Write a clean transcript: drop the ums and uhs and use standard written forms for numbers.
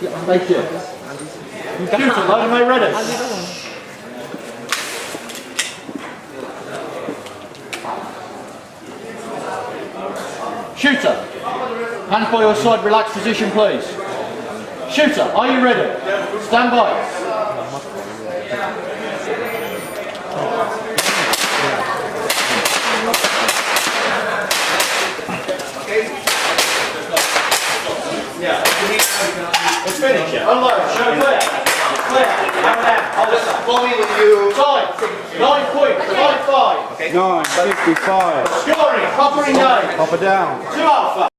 Thank you. Shooter, load and ready. Shooter, hands by your side, relaxed position please. Shooter, are you ready? Stand by. Let's finish it. Unload, show clear. Clear. Hammer down. Hold it. Follow me with you. Time. 9 points. 9-5. Okay. 9:55. Scoring. Copper engaged. Hopper down. 2 alpha.